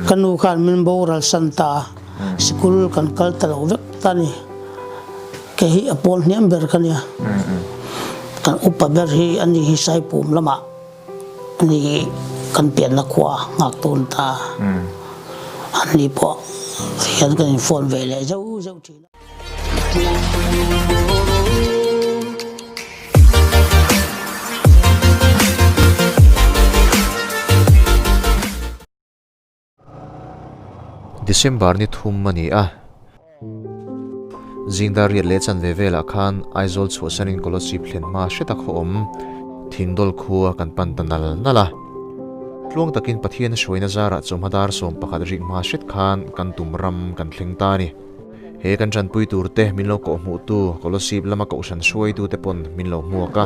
kanu khan min boral santa school kan kal talo vek tani ke hi apol niam ber kania kan upa ber hi ani hi sai pum lama ani kan pian na khwa ngak ton ta ani po hian kan phone ve le zo zo thi December ni thum mani a Thingdawl le chan ve vela khan aizol chuasanin scholarship hlenma hret a khawm Thingdawl khua kan pan tanal nala tlung takin pathian hruaina zara chawmhadar som pakhat rik ma hret khan kan tumram kan thleng ta ni he kan tran pui turte minlo ko hmu tu scholarship lama ko san suai tu te pon minlo muaka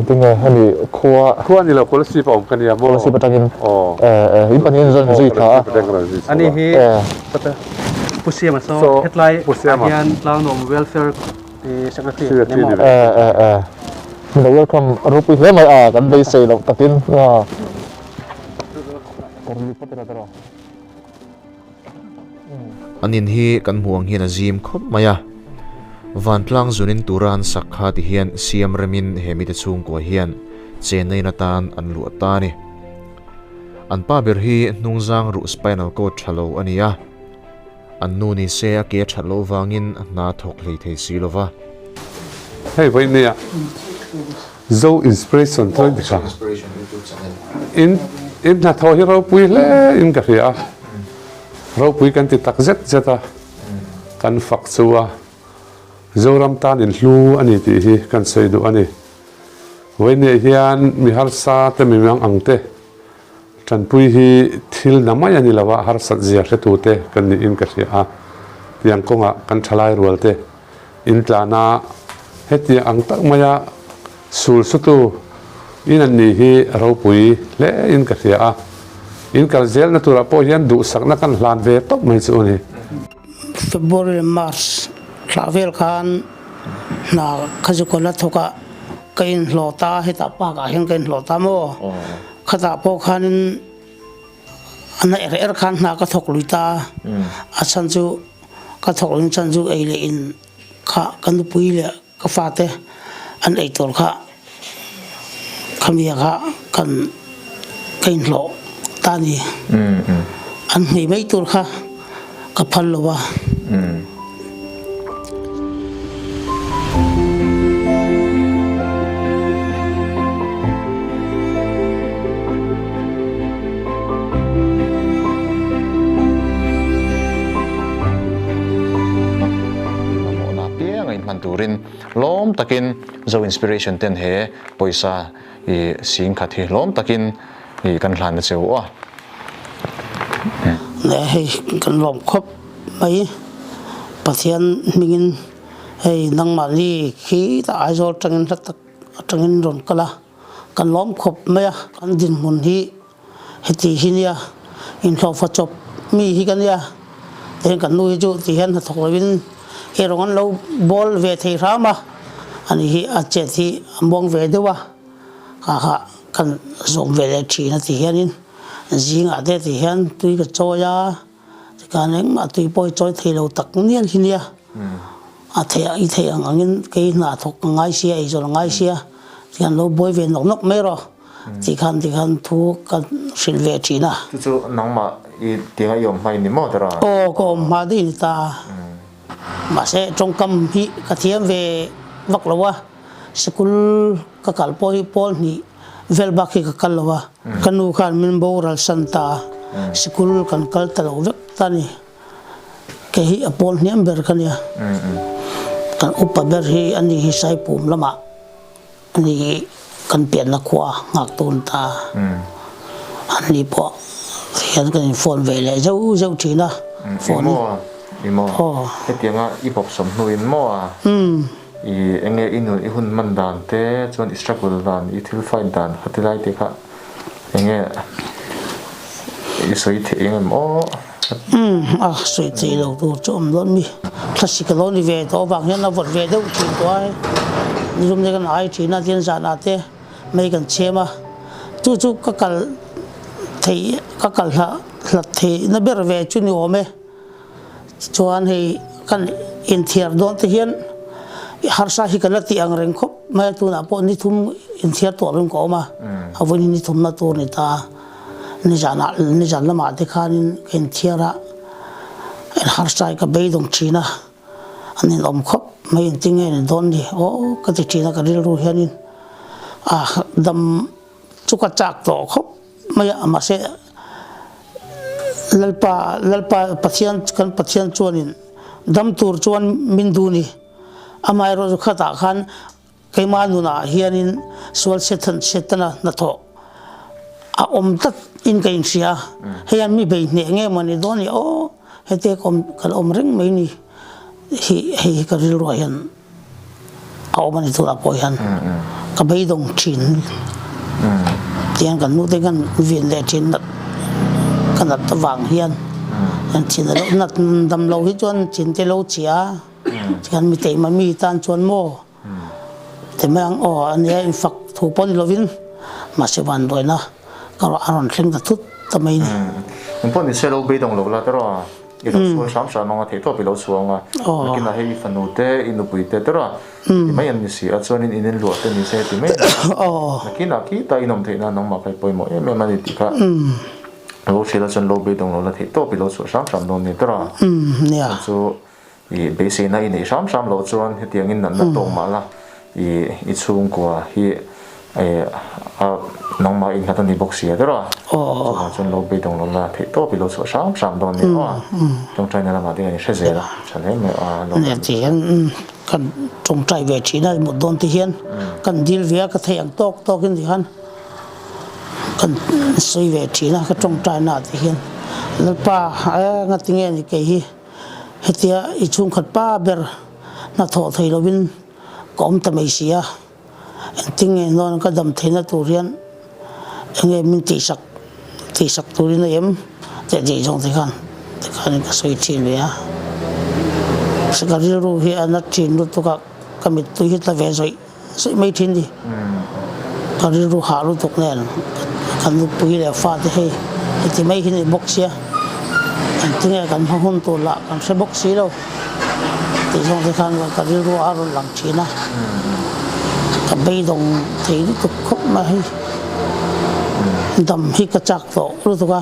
tinga hani khua ni lo scholarship om kan ya mo scholarship takin hi panin zon zui tha ani hi pata pusiam so headline hian tlang nom welfare secretary mình welcome Pu Hlimawma kan dei sei lo takin anin hi kan muang hian a zim khop maya Vantlang zunin tura an sakha ti hian siam remin hemi te chhungkua hian chenai na tan an luah ta ni an pa ber hi hnungzang ru Spinal Cord hlauh ania an nu ni se a ke thlo avangin na thawk hlei thei silova hey vai nia zo inspiration thoi dikha in na tho hi ro pui le in ka ria ro pui kan ti tak zet zeta kan fak chuwa zoram tan in hlu ani ti hi kan sei du ani vai ne hian mi har sa te mi mang angte tan pui hi thil na mai ani lawa har sat zia hretu te kan ni in ka ria tiang konga kan thalai rualte in tlana heti ang tak maya sul sutu in an ni hi ro pui le in ka ria in kal zel na tura po hian du sakna kan hlan ve top mai chu ni February March travel khan na khajukola thoka kain hlota heta pa ka hian kain hlota mo khata po khanin ana er khan na ka thok luita a chanju ka thok lin chanju eile in kha kan pui le ka fate an ei tol kha khamia kha kan kain hlo tani an hei mai tur kha ka phal lowa turin lom takin zo inspiration ten he poisa I sing khathi lom takin I kan hlan na cheu a le hei kan lom khop mai pathian mingin hei nangmali khi ta aizol tangin tak tangin ron kala kan lom khop maya kan din mun hi heti hinia in hlo fa chop mi hi kan ya ten kan nu hi chu ti hian ha thokwin erongan lo bol ve thei rama ani hi a che thi mong ve dewa ha kan zong ve le thi na ti hianin zinga de ti hian tui ka choya kaneng ma tui poi choi thei lo tak nian hinia a thei I thei angin ke na thok ngai sia I zol ngai sia tian lo boi ve nok nok me ro ti khan thu kan sil ve thi na chu nangma I tinga yom mai ni mo tara ko ma di ta mà sẽ trong cầm hi cả thiêm về vắc lova school cả cal pol ni vel bak hi cả cal lova kanu khan min boral santa school kan kal talo vek tani ke hi apol niam ber kania kan upa ber hi ani hi sai pum lamah ani kan pian na khwa ngak ton ta ani po hian kan phone ve le zo zo thina phone imo hetianga I pop som nuin mo a I enge inu I hun man dan te chuan struggle dan I thil fight dan hatilai te kha enge I soi the engem o soi te lo tu chom don mi classical ni ve to bang hian na vot ve deuh thin to ai ni rum ne kan ai thina tian za na te mai kan chema chu ka kal thei ka kal ha hlat thei na ber ve chu ni ome chuan hei kan in thiar don te hian harsa hi kan ti ang reng khop mai tu na po ni thum in thiar to reng ko ma avani ni thum na tur ni ta ni jan lamah te khanin in thiara in harsa ka beidong china anin om khop mai in tinge ni don ni o ka ti china ka ril ru hianin dam chuka chak to khop mai ama se lalpa pathian chuanin dam tur chuan min du ni amai ro khata khan keima nuna hianin sual setana na tho a om tat in kain sia hian mi be ne nge mani doni o hete kom kal om ring mai ni hi ka ril ro hian a om ani thula po hian ka beidong chin tiang kan nu te kan vin le chin kan at wang hian an chin lo nat dam lo hi chuan chin te lo chia kan mi te ma mi tan chuan mo te mang o ania in fak thu pon lovin ma se ban doina ka aron thleng da thut tamai ni pon ni selo be dong lo la tero i lo chu sam sa nong a thei to bi lo chuanga kin a hei fanu te inu pui te tero ti mai an ni si a chuan in inen luah te ni se ti mai kin a ki ta inom thei na nong ma kai poi mo e me mani ti kha lo chela chuan lo be dong lo la thei to bi lo chu sam dong ni tero nia chu i be se na i nei sam lo chuan hetiang in nan na tong ma la i chhungkua hi nong ma in khatan ni boxia tero chuan lo be dong lo la thei to bi lo chu sam dong ni tong trai na ma de ni se ze la chan he me lo ne ti kan tong trai ve china mo don ti hian kan dil via ka thei ang tok in di han kan soi ve china ka tong trai na ti hian lalpa nga tinge ni ke hi hetia i chung khat pa ber na tho thei lovin kom ta mai sia tinge non ka dam theina turian enge min ti sak turin em te ji jong te kan ka soi chin ya sakari ru hi anat chin ru to ka kamit tu hi ta ve soi mai thin di kari ru ha ru tok nen kan lu pui le fa te hei ti mai hin box ya an tinge kan hun to la kan se box si lo ti jong te kan ka ri ru a ru lang china ka bei dong thei tu khop ma hi dam hi ka chak to ru to ka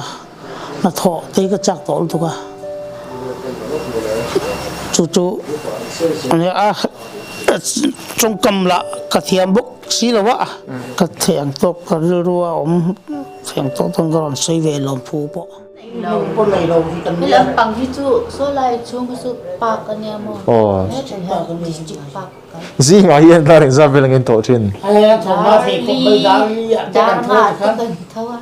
na tho te ka chak to ru to ka chu ane trong cầm la ka thiam bok si lo wa ka thiang to ka ri ru a om thiang to tong ka ron sei ve lom phu po po nei lo hi kan ni lam pang hi chu so lai chung su pak ania mo he chen ha district pak zi nga hian dar in zabel ngin to chin thoma the ko bai da ma ta kan thawa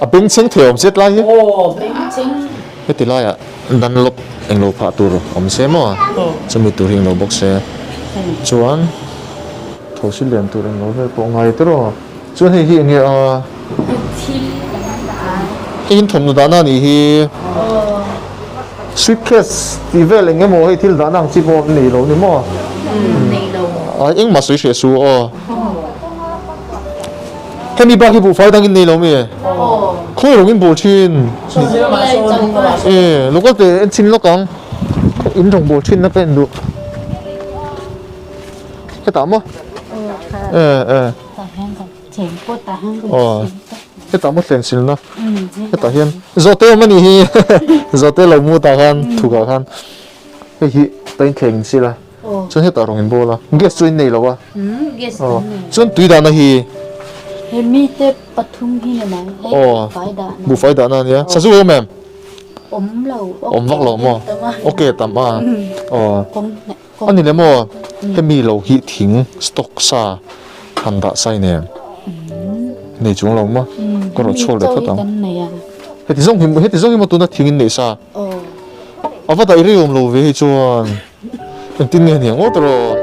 a ping ching theom set lai bing ching he ti lai a dan lop eng lo pha tur om se mo chumi tur hing lo box se chuan thosil lem tur eng lo ve po ngai tro chuan hi nge a in thom nu dana ni hi suitcase ti vel enge mo hi thil danang chi bo ni lo ni mo nei lo a eng ma sui she su o hemi ba hi bu fai dang in nei lo mi khoi rong in bo chin lo ko te en chin lo kang in rong bo chin na pen du ke ta mo ta hang ka chen ko ta hang cái tao mất tiền xin nó cái tao hiền giờ tao mà nỉ giờ tao lại mua tao han thu cả han cái gì tao khen xí la cho hết tao rong in bô la cái suy này là wa cho tùy đàn này hi mi te pathum hi na mai phải da bu phải đàn này nhá sao chú em om vak lo mo ok tạm à anh này mo cái mi lâu hi thing stock sa han đã sai nè này chúng lòng mà có rồi chôn được hết hết thì giống như một tuần thiên này sa à vắt đại riêng lâu về chuan tin nghe nhiều ngót rồi